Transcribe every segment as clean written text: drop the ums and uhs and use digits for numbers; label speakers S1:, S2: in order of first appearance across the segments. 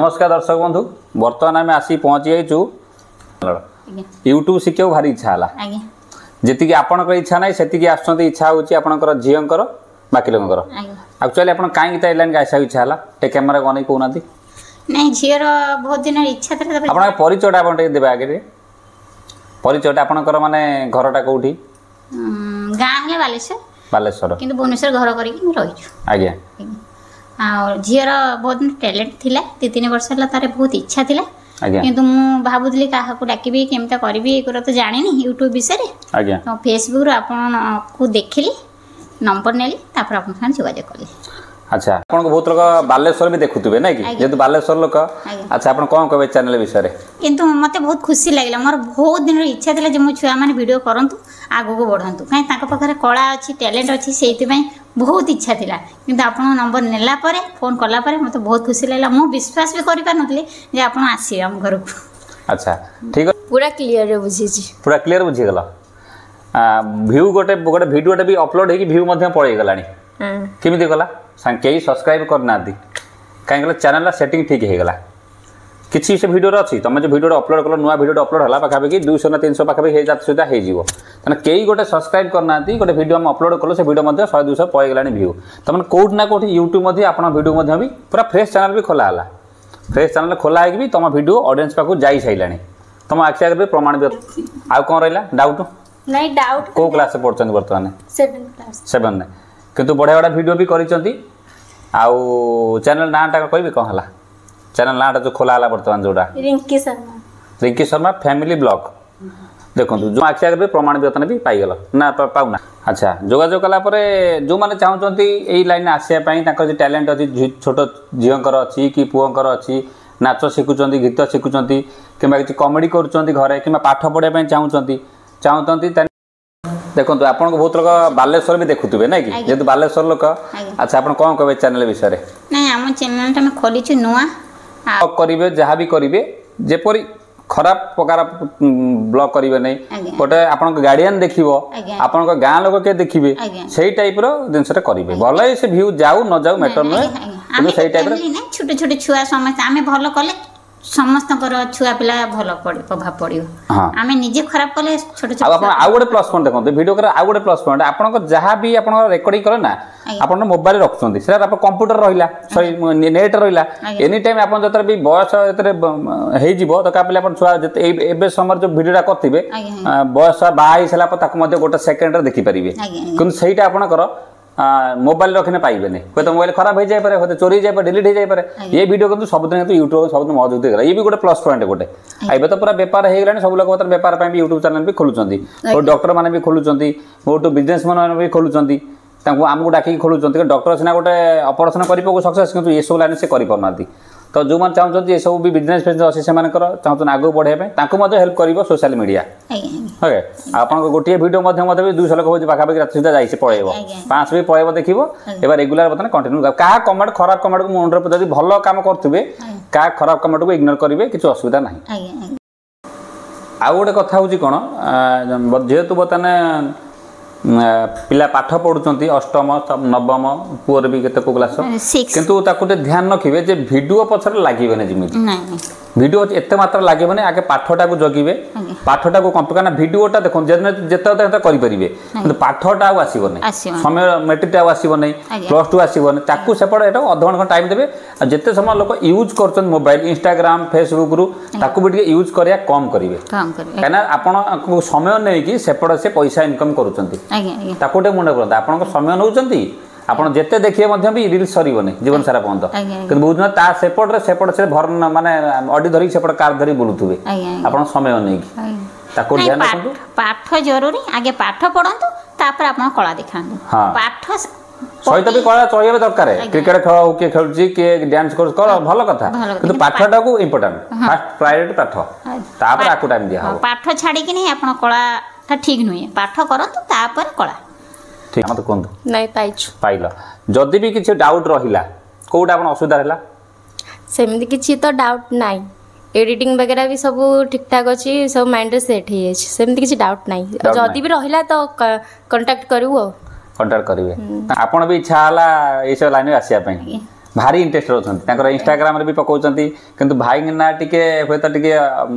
S1: नमस्कार दर्शक बंधु बर्तमान आम आसी पहुँची जाइचु यूट्यूब शिखा भारी इच्छा है जी आपण इच्छा ना से इच्छा होकर झीर बाकी लोक एक्चुअली आप कहीं लाइन आसा इच्छा है टे कैमेरा को नहीं कहना
S2: नहीं झीर बहुत दिन इच्छा था
S1: आप परिचयटा आप देवे आगे परिचयटा आपंकर माने घरटा कौटी
S2: गाँ है बालेश्वर
S1: बालेश्वर
S2: किंतु भुवनेश्वर घर करके रही
S1: आज्ञा
S2: झीर बहुत टैलेंट थिला 3 वर्ष है तार बहुत इच्छा थिला किंतु मु भाबुली क्या डाकबी केमता करी तो जानी यूट्यूब विषय तो फेसबुक आपको देखिली नंबर नेली आप जोगाजोग कली।
S1: अच्छा आपन को बहुत लोग बालेश्वर भी देखुतबे ना कि जेतु बालेश्वर लोक अच्छा आपन कोन कहबे चैनल विषय रे किंतु
S2: मते बहुत खुशी लागला मोर बहुत दिन इच्छा थिला जे मो छुआ माने वीडियो करंतु आगो को बढ़ंतु काई ताका पाखरे कला अछि टैलेंट अछि सेति पई बहुत इच्छा थिला किंतु आपन नंबर नेला परे फोन करला परे मते बहुत खुशी लागला मो विश्वास भी करि पानथले जे आपन आसी हम घर को।
S1: अच्छा ठीक है
S2: पूरा क्लियर रे बुझी छी
S1: पूरा क्लियर बुझी गला व्यू गोटे गोटे वीडियोटा भी अपलोड हेकी व्यू मध्ये पळै गलानी केमिति गला कई सब्सक्राइब करना कहीं चैनल सेटिंग ठीक हो गला किसी से वीडियो अच्छी तुम जो वीडियो अपलोड कल नुआ वीडियो अपलोड है पाखापाखि 200 ना 300 पाखापाखि सुविधा हो कई गोटे सब्सक्राइब करना गोटे वीडियो हम अपलोड कल से वीडियो 100-200 पड़े गलानी व्यू तुम कौट ना कौट यूट्यूब आप वीडियो भी पूरा फ्रेश चैनल भी खोला है फ्रेश चैनल खोला है तुम वीडियो ऑडियंस पाक जा सारा तुम आखि आगे प्रमाण भी आउ कौन रहा डाउट
S2: नहीं डाउट
S1: कौ क्लास पढ़ते बर्तमान 7 किंतु बढ़िया बढ़िया वीडियो भी करी आउ चैनल नाटा कहबी कौन है चैनल नाटा जो खोला है बर्तमान जोड़ा रिंकी शर्मा फैमिली ब्लॉग देखो जो आखि आगे प्रमाण भी बर्तमान भी पाईगल ना पाऊना। अच्छा जोगाजोग कलापर जो मैंने चाहते यही लाइन आसापी टैलेंट अच्छी छोट झीर अच्छी कि पुओंकर अच्छी नाच शिखुंट गीत शिखुंट कि कमेडी कर कि पाठ पढ़ाई चाहते देखो आपन को बहुत लोग बालेश्वर भी देखुतबे ना कि जेतु बालेश्वर लोक अच्छा आपन कोन कहबे चैनल विषय रे
S2: नहीं हम चैनल टा में खोली छु नुआ
S1: करिवे जहां भी करिवे जेपरि खराब प्रकार ब्लॉग करिवे नहीं गोटे आपन को गार्डियन देखिवो आपन को गां लोक के देखिवे सेही टाइप रो जिनसटा करिवे भले से व्यू जाऊ न जाऊ मैटर न किंतु सेही टाइप रो
S2: छोटे छोटे छुआ समस्त आमे भलो कले समस्त छुआ पिला भल प्रभाव पड़ो आम निजे खराब कले छोटे छोटे
S1: आउ गोटे प्लस पॉइंट देखते वीडियो कर आउ गोटे प्लस पॉइंट आपन जहाँ भी आप रेकर्डिंग करे ना आप मोबाइल रखुच्च से कंप्यूटर रहा सॉरी नेट रहा एनी टाइम आप जो भी बयस हो तो आप छुआ एवं समय जो वीडियोटा करेंगे बयस बाहर सारा गोटे सेकेंड देखिपारे कि सहीटा आपंकर मोबाइल रखने पाइबे नहीं कोई तो मोबाइल खराब हो जाए होते चोरी हो जाए डिलीट हो जाए ये वीडियो किंतु सबदिन यूट्यूब सबदिन मौजूद होगा ये भी गोटे प्लस पॉइंट गोटे अब तो पूरा बेपार हो गलानी सब लोग बेपार भी यूट्यूब चैनल भी खोलुंट बहुत डॉक्टर मैंने भी खोलुंट बहुत बिजनेस मैन भी खोलुंट आमको डाक खोलुंट डॉक्टर सीना गोटे ऑपरेशन कर सक्सेस किंतु ये सब लाइन से करना तो जो मैंने चाहते ये सब भी बिजनेस फिजनेस अच्छे से चाहते आगे बढ़ाई हेल्प कर सोशल मीडिया ओके आप गोटे वीडियो भी 200 लोग पाखापाखि रात सुधा जाइए पड़ेब 5 भी पड़ेब देखिए एवं रेगुलर बर्तमान कंटिन्यू क्या कमेंट खराब कमेंट को मुंडे जब भल कम करेंगे क्या खराब कमेंट को इग्नोर करेंगे किसी असुविधा ना। आउ गोटे कथा हूँ कौन जेहेतु बर्तमान पिला पाठ पढ़ुंट अष्टम नवम पुअर भी केते को क्लास किंतु ताकू ध्यान रखिए जे वीडियो पछर लागबे जमी वीडियो एते मात्र लागबे आगे पाठटा को जगिबे पाठटा को कंप्लीट वीडियोटा देखो जेते करि परिबे किंतु पाठटा आसीबो नै समय मेट्रिकटा आसीबो नै +2 आसीबो नै ताकू सेपड एटा आधा घंटा टाइम देबे जेते समय लोक यूज करछन मोबाइल इंस्टाग्राम फेसबुक रु ताकू भी टिके यूज करिया कम करिवे काना आपण समय नै कि सेपड से पैसा इनकम करूछंती ताकोटे मुंडे करता आपन समय नौचंती आपन जेते देखिए भी रील सरीबने जीवन सारा पर्यंत कि बहुत दिन सेपट से भर माने अडी धरी सेपट कार धरी बुलुथुबे आपन समय नै ताको ध्यान रखंतु
S2: पाठ जरूरी आगे पाठ पढंतु तापर आपन कला देखांतु पाठ
S1: सहित भी कला चलिबे दरकार क्रिकेट खेल हो के खेलची के डांस कर भलो कथा किंतु पाठटा को इंपोर्टेंट फर्स्ट प्रायोरिटी पाठ तापर आकु टाइम दिया हो
S2: पाठ छाडी कि नहीं आपन कला ठीक नुहे पाठ करंतु तापर कला
S1: ठीक मत कोन
S2: नहीं
S1: पाइल जदि भी किसी डाउट रहिला कोउटा आपन असुविधा रहला
S3: सेमती किसी तो डाउट नहीं एडिटिंग वगैरह भी सब ठीक ठाक अच्छी सब माइंड सेट हो सेमती किसी डाउट नहीं जदि भी रहिला तो कांटेक्ट करू
S1: कांटेक्ट करिवे आपन भी इच्छा हला ए सब लाइन आसिया पई भारी इंटरेस्ट रोचर इंस्टाग्राम भी पकाउछंती किंतु भाई ना टिके हुए तो टिके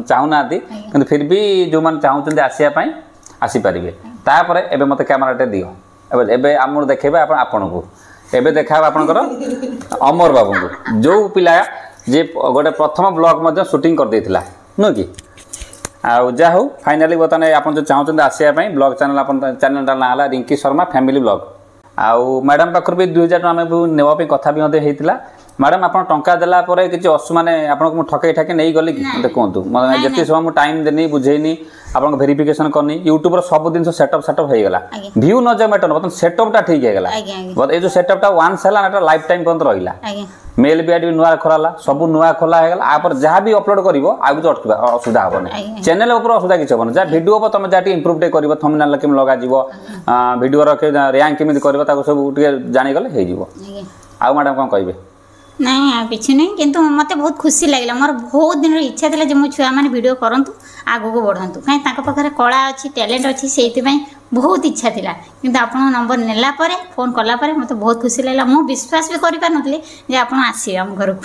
S1: चाहूना किंतु फिर भी जो मैंने चाहते आसिया पई आसी पारिबे तापर एबे मते कैमराटे दियो एबे एबे आमर देखेबे आपण को एबे देखाबे आपनकर अमर बाबू को जो पिला जे गोटे प्रथम ब्लॉग मध्य शूटिंग कर देथिला नो कि आउ जा हो फाइनली बतने आप जो चाहते आसिया ब्लॉग चैनल चैनल ना है रिंकी शर्मा फैमिली ब्लॉग आउ मैडम पाखर भी 2000 टका आम नेवाई कथा भी होता मैडम आप टंका देला कि माने आपको ठकई ठाके नहीं गली कि मत कहतु जिते समय मुझे टाइम देनी बुझेनी आप भेरिफिकेशन करनी यूट्यूब सब जिन सेटअप हो गला व्यू न जाए मैटर बर्तमान सेटअपटा ठीक है ये जो सेटअपटा वन्स है लाइफ टाइम पर्यंत रहा मेल भी आईडी नुआ खोला सब नुआ खोला है आप जहाँ भी अपलोड कर आगे अटक असुविधा हेनी चैनल असुविधा किसी हेन जहाँ भिडियो हम तुम जहाँ इम्प्रूव कर थंबनेल केम लग भिडियो रैंक केमी कर सब जानीगले हो आ मैडम कौन कहे
S2: नहीं किसी नहीं किंतु मत बहुत खुशी लगे मोर बहुत दिन इच्छा थी जो मो छुआ मैंने वीडियो करूँ आगू को बढ़ातु कहीं पाखे कला अच्छी टैलेंट अच्छी से बहुत इच्छा थी किंतु आप नंबर नेला फोन कला मत बहुत खुशी लगे मुझे विश्वास भी कर पारे जे आप आसवे आम घर को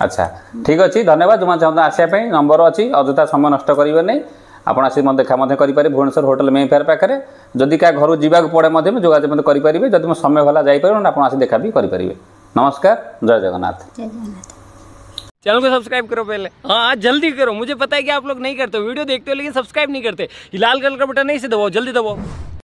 S2: अच्छा
S1: ठीक अच्छे धन्यवाद जो चाहते आसापी नंबर अच्छी अଯଥା समय नष्ट करेंगे नहीं आपड़ आस देखा करेंगे भुवनेश्वर होटल मेन फेयर पाखे जदि क्या घर जावाक पड़े जोगाजोग करेंगे जब मैं समय भला जापर आप देखा भी करेंगे नमस्कार जय जगन्नाथ
S4: चैनल को सब्सक्राइब करो पहले हाँ जल्दी करो मुझे पता है कि आप लोग नहीं करते वीडियो देखते हो लेकिन सब्सक्राइब नहीं करते लाल कलर का बटन नहीं से दबाओ जल्दी दबाओ।